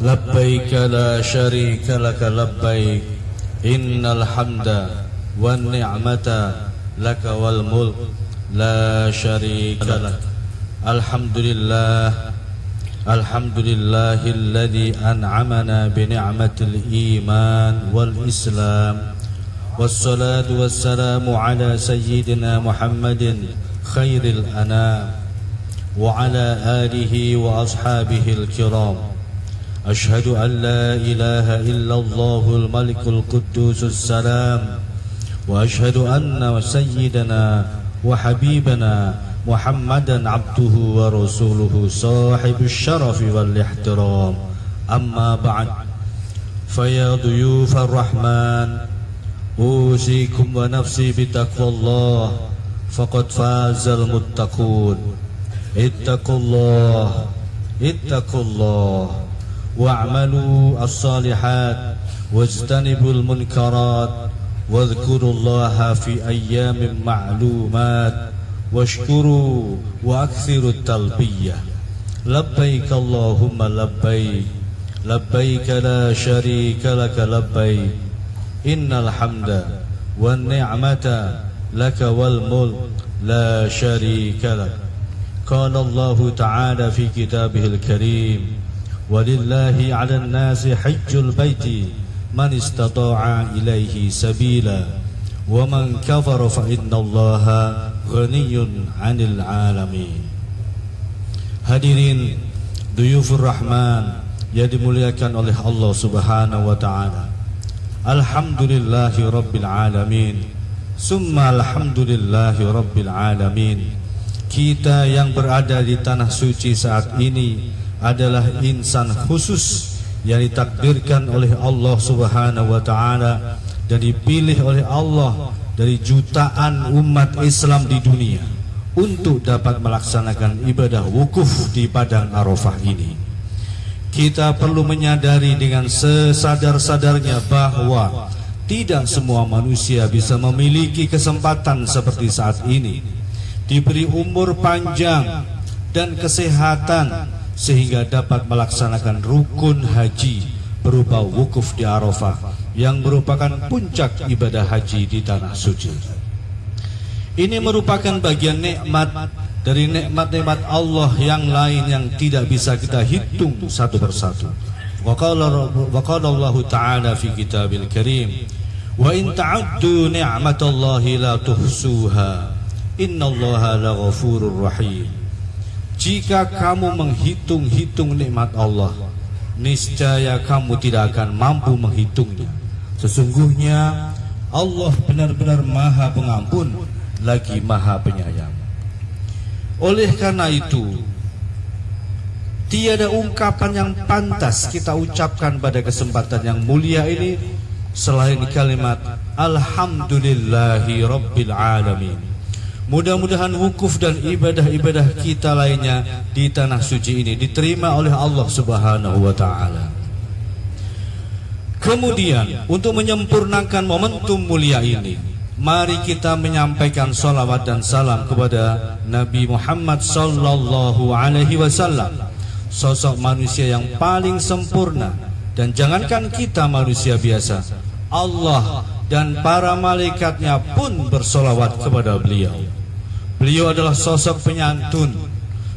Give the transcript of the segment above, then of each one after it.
لبيك لا شريك لك لبيك إن الحمد والنعمة لك والملك لا شريك لك الحمد لله الذي أنعمنا بنعمة الإيمان والإسلام والصلاة والسلام على سيدنا محمد خير الأنام وعلى آله وأصحابه الكرام أشهد أن لا إله إلا الله الملك القدوس السلام وأشهد أن سيدنا وحبيبنا محمدا عبده ورسوله صاحب الشرف والاحترام أما بعد فيا ضيوف الرحمن أوصيكم ونفسي بتقوى الله فقد فاز المتقون اتقوا الله واعملوا الصالحات واجتنبوا المنكرات واذكروا الله في أيام معلومات واشكروا وأكثروا التلبية لبيك اللهم لبيك لبيك لا شريك لك لبيك إن الحمد والنعمة لك والملك لا شريك لك قال الله تعالى في كتابه الكريم ولله على الناس حج البيت من استطاع إليه سبيلا ومن كفر فإن الله غني عن العالمين. Hadirin Duyufur Rahman yang dimuliakan oleh Allah Subhanahu wa taala. Alhamdulillahi rabbil alamin. Summa alhamdulillahi rabbil alamin. Kita yang berada di tanah suci saat ini adalah insan khusus yang ditakdirkan oleh Allah Subhanahu wa taala dan dipilih oleh Allah dari jutaan umat Islam di dunia untuk dapat melaksanakan ibadah wukuf di padang Arafah ini. Kita perlu menyadari dengan sesadar-sadarnya bahwa tidak semua manusia bisa memiliki kesempatan seperti saat ini, diberi umur panjang dan kesehatan sehingga dapat melaksanakan rukun haji berupa wukuf di Arafah yang merupakan puncak ibadah haji di tanah suci. Ini merupakan bagian nikmat dari nikmat-nikmat Allah yang lain yang tidak bisa kita hitung satu persatu. Wa qala Allah Ta'ala fi kitabil karim wa in ta'uddu ni'matallahi la tuhsuha innallaha laghafurur rahim. Jika kamu menghitung-hitung nikmat Allah, niscaya kamu tidak akan mampu menghitungnya. Sesungguhnya Allah benar-benar Maha Pengampun lagi Maha Penyayang. Oleh karena itu, tiada ungkapan yang pantas kita ucapkan pada kesempatan yang mulia ini selain kalimat Alhamdulillahi Rabbil Alamin. Mudah-mudahan wukuf dan ibadah-ibadah kita lainnya di tanah suci ini diterima oleh Allah Subhanahu wa taala. Kemudian untuk menyempurnakan momentum mulia ini, mari kita menyampaikan salawat dan salam kepada Nabi Muhammad sallallahu alaihi wasallam, sosok manusia yang paling sempurna. Dan jangankan kita manusia biasa, Allah dan para malaikatnya pun bersolawat kepada beliau. Beliau adalah sosok penyantun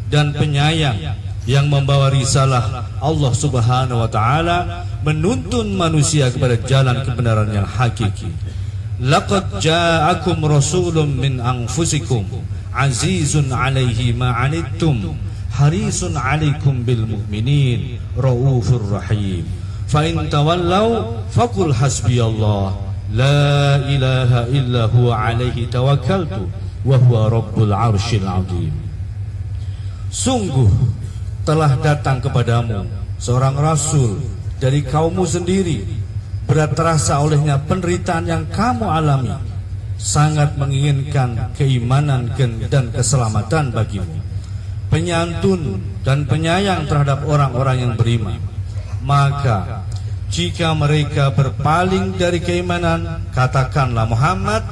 dan penyayang yang membawa risalah Allah Subhanahu wa taala menuntun manusia kepada jalan kebenaran yang hakiki. Laqad ja'akum rasulun min anfusikum azizun 'alaihi ma 'anittum harisun 'alaikum bil mu'minin raufur rahim. Fa in tawallaw faqul hasbiyallah la ilaha illa huwa 'alaihi tawakkaltu wa huwa rabbul 'arsyil 'azim. Sungguh telah datang kepadamu seorang rasul dari kaummu sendiri, berat terasa olehnya penderitaan yang kamu alami, sangat menginginkan keimanan dan keselamatan bagimu, penyantun dan penyayang terhadap orang-orang yang beriman. Maka jika mereka berpaling dari keimanan, katakanlah Muhammad,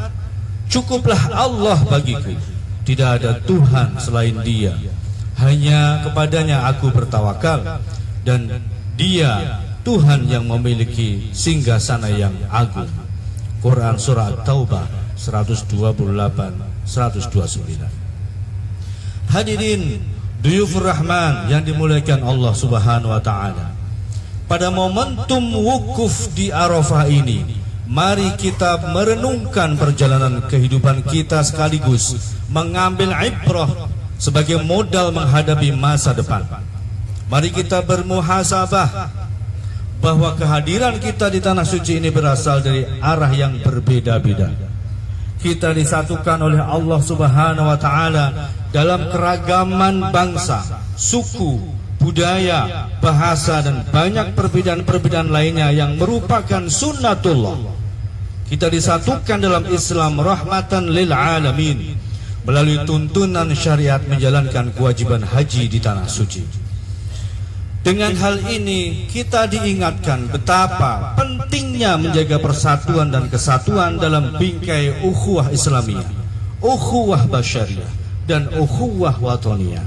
cukuplah Allah bagiku, tidak ada Tuhan selain Dia, hanya kepadanya aku bertawakal, dan Dia Tuhan yang memiliki singgasana yang agung. Quran surah At-Taubah 128 129. Hadirin Duyufur Rahman yang dimuliakan Allah Subhanahu wa taala. Pada momentum wukuf di Arafah ini, mari kita merenungkan perjalanan kehidupan kita sekaligus mengambil ibrah sebagai modal menghadapi masa depan. Mari kita bermuhasabah bahwa kehadiran kita di tanah suci ini berasal dari arah yang berbeda-beda. Kita disatukan oleh Allah Subhanahu wa taala dalam keragaman bangsa, suku, budaya, bahasa dan banyak perbedaan-perbedaan lainnya yang merupakan sunnatullah. Kita disatukan dalam Islam rahmatan lil alamin melalui tuntunan syariat menjalankan kewajiban haji di tanah suci. Dengan hal ini kita diingatkan betapa pentingnya menjaga persatuan dan kesatuan dalam bingkai ukhuwah Islamiyah, ukhuwah basyariyah dan ukhuwah wataniyah.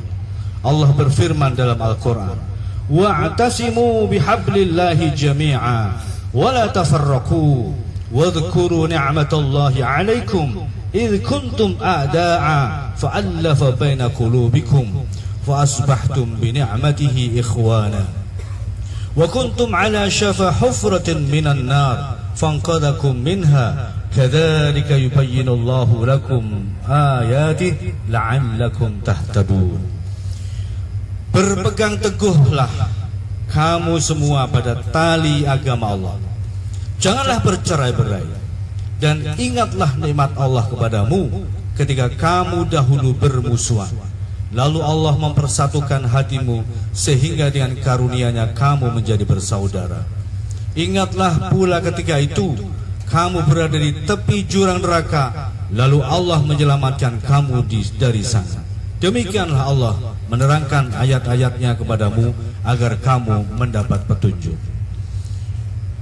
Allah berfirman dalam Al-Quran, wa'tasimu bihablillahi jami'a wa la tafarraqu wadhkuru ni'matallahi 'alaikum idh kuntum a'da'a fa'allafa baina qulubikum فأصبحتم بنعمته إخوانا وكنتم على شفا حفرة من النار فانقذكم منها كذلك يبين الله لكم آياته لعلكم تهتدون. Berpegang teguhlah kamu semua pada tali agama Allah. Janganlah bercerai-berai dan ingatlah nikmat Allah kepadamu ketika kamu dahulu bermusuhan. Lalu Allah mempersatukan hatimu sehingga dengan karunia-Nya kamu menjadi bersaudara. Ingatlah pula ketika itu kamu berada di tepi jurang neraka, lalu Allah menyelamatkan kamu dari sana. Demikianlah Allah menerangkan ayat-ayat-Nya kepadamu agar kamu mendapat petunjuk.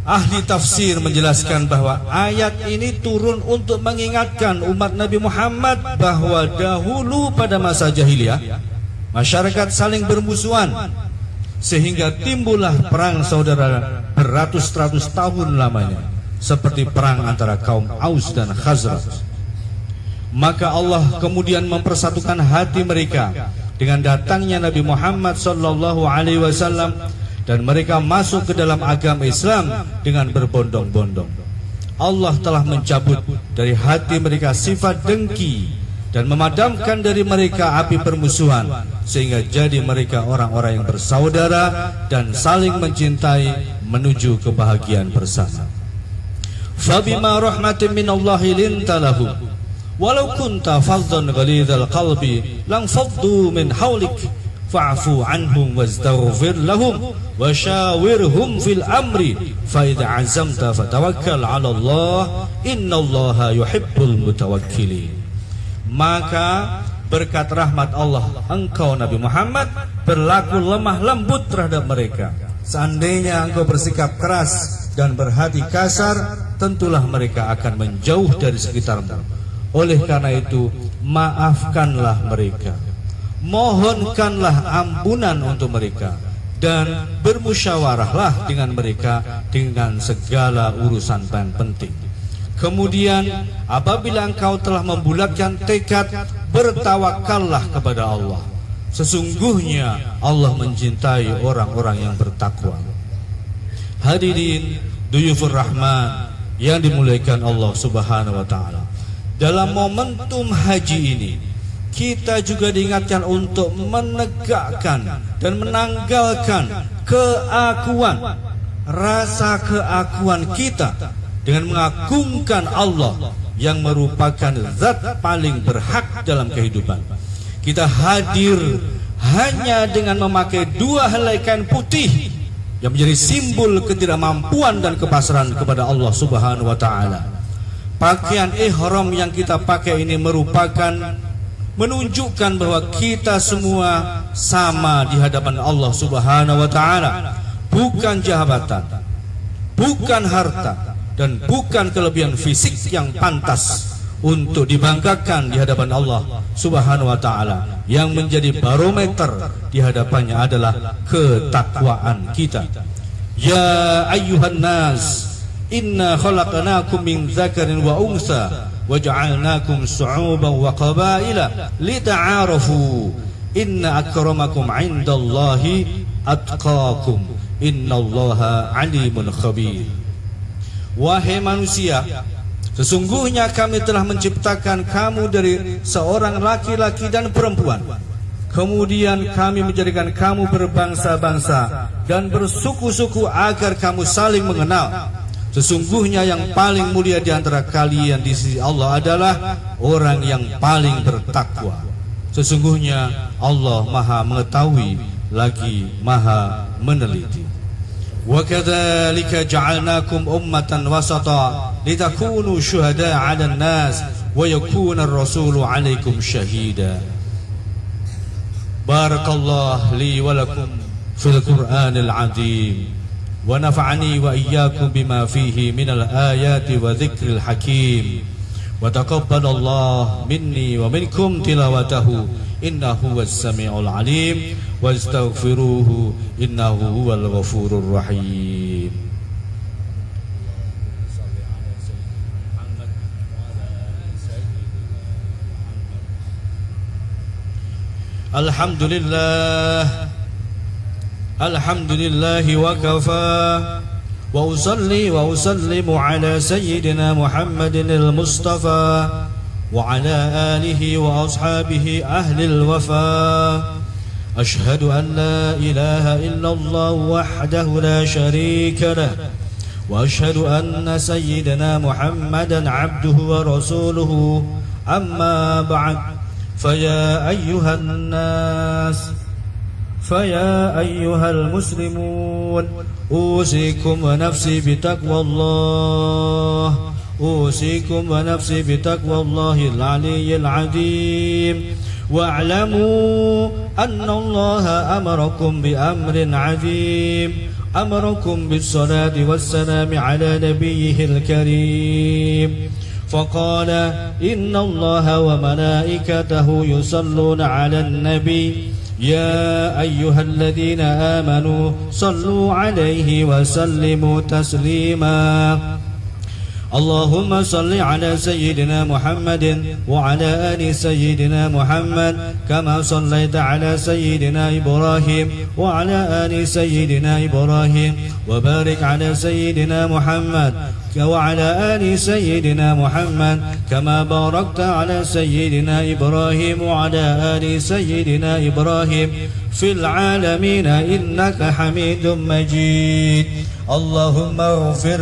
Ahli tafsir menjelaskan bahwa ayat ini turun untuk mengingatkan umat Nabi Muhammad bahwa dahulu pada masa jahiliyah masyarakat saling bermusuhan sehingga timbullah perang saudara beratus-ratus tahun lamanya seperti perang antara kaum Aus dan Khazraj. Maka Allah kemudian mempersatukan hati mereka dengan datangnya Nabi Muhammad SAW dan mereka masuk ke dalam agama Islam dengan berbondong-bondong. Allah telah mencabut dari hati mereka sifat dengki dan memadamkan dari mereka api permusuhan sehingga jadi mereka orang-orang yang bersaudara dan saling mencintai menuju kebahagiaan bersama. Fabima rahmatin minallahi linta lahum walau kunta faddan ghalidhal qalbi lang faddu min hawlik fa'fu anhum wastaghfir lahum وشاورهم في الأمر فإذا عزمت فتوكل على الله إن الله يحب المتوكلين. Maka berkat rahmat Allah engkau Nabi Muhammad berlaku lemah lembut terhadap mereka. Seandainya engkau bersikap keras dan berhati kasar, tentulah mereka akan menjauh dari sekitarmu. Oleh karena itu maafkanlah mereka, mohonkanlah ampunan untuk mereka, dan bermusyawarahlah dengan mereka dengan segala urusan yang penting. Kemudian apabila engkau telah membulatkan tekad, bertawakallah kepada Allah. Sesungguhnya Allah mencintai orang-orang yang bertakwa. Hadirin Duyufur Rahman yang dimuliakan Allah Subhanahu wa taala. Dalam momentum haji ini kita juga diingatkan untuk menegakkan dan menanggalkan keakuan, rasa keakuan kita dengan mengagungkan Allah yang merupakan zat paling berhak dalam kehidupan. Kita hadir hanya dengan memakai dua helai kain putih yang menjadi simbol ketidakmampuan dan kepasrahan kepada Allah Subhanahu wa taala. Pakaian ihram yang kita pakai ini merupakan menunjukkan bahwa kita semua sama di hadapan Allah Subhanahu wa taala. Bukan jabatan, bukan harta, dan bukan kelebihan fisik yang pantas untuk dibanggakan di hadapan Allah Subhanahu wa taala. Yang menjadi barometer di hadapannya adalah ketakwaan kita. Ya ayyuhan nas, inna khalaqnakum min dzakarin wa unsa wa ja'alnakum syu'uban wa qabaila lita'arafu inna akramakum 'indallahi atqakum innallaha 'alimun khabir. Wahai manusia, sesungguhnya kami telah menciptakan kamu dari seorang laki-laki dan perempuan. Kemudian kami menjadikan kamu berbangsa-bangsa dan bersuku-suku agar kamu saling mengenal. Sesungguhnya yang paling mulia di antara kalian di sisi Allah adalah orang yang paling bertakwa. Sesungguhnya Allah Maha mengetahui lagi Maha meneliti. Wa kadzalika ja'alnakum ummatan wasata litakunu syuhada'a 'alan nas wa yakuna ar-rasulu 'alaikum syahida. Barakallahu li wa lakum fil Qur'anil 'azim wa nafa'ani wa iyyakum bima fihi minal ayati wa dzikril hakim wa taqabbalallahu minni wa minkum tilawatahu innahu was-sami'ul 'alim wastaghfiruhu innahu huwal ghafurur rahim. Alhamdulillah, alhamdulillahi wa kafa, wa usalli wa usallimu ala sayyidina Muhammadin al-Mustafa wa ala alihi wa ashabihi ahlil wafa. Ashhadu an la ilaha illallah wahdahu la sharika lah wa ashhadu anna sayyidina Muhammadan abduhu wa rasuluhu. Amma ba'd. فيا أيها الناس فيا أيها المسلمون أوصيكم ونفسي بتقوى الله أوصيكم ونفسي بتقوى الله العلي العظيم واعلموا أن الله أمركم بأمر عظيم أمركم بالصلاة والسلام على نبيه الكريم فقال إن الله وملائكته يصلون على النبي يا أيها الذين آمنوا صلوا عليه وسلموا تسليما. اللهم صل على سيدنا محمد وعلى آل سيدنا محمد كما صليت على سيدنا إبراهيم وعلى آل سيدنا إبراهيم وبارك على سيدنا محمد وعلى آل سيدنا محمد كما باركت على سيدنا إبراهيم وعلى آل سيدنا إبراهيم في العالمين إنك حميد مجيد. اللهم اغفر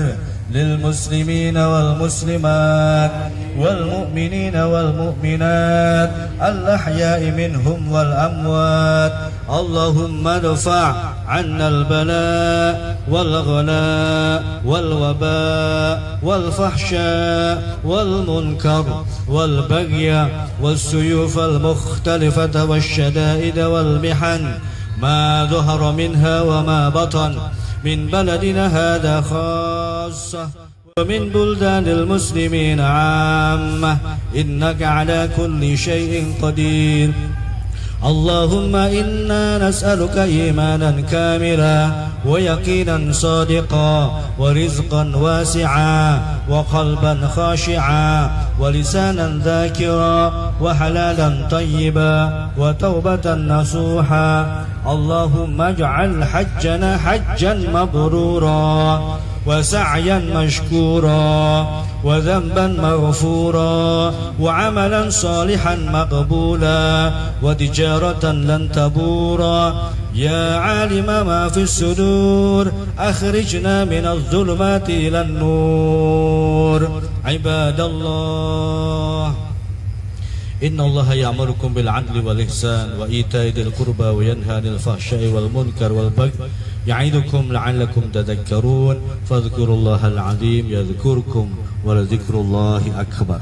للمسلمين والمسلمات والمؤمنين والمؤمنات الأحياء منهم والأموات. اللهم ادفع عنا البلاء والغلاء والوباء والفحشاء والمنكر والبغي والسيوف المختلفة والشدائد والمحن ما ظهر منها وما بطن من بلدنا هذا خاصة ومن بلدان المسلمين عامة إنك على كل شيء قدير. اللهم إنا نسألك إيمانا كاملا ويقينا صادقا ورزقا واسعا وقلبا خاشعا ولسانا ذاكرا وحلالا طيبا وتوبة نصوحا. اللهم اجعل حجنا حجا مبرورا وسعيا مشكورا وذنبا مغفورا وعملا صالحا مقبولا وتجارة لن تبورا. يا عالم ما في الصدور أخرجنا من الظلمات إلى النور. عباد الله إن الله يأمركم بالعدل والإحسان وإيتاء ذي القربى وينهى عن الفحشاء والمنكر والبغي يعظكم لعلكم تذكرون. فاذكروا الله العظيم يذكركم ولذكر الله أكبر.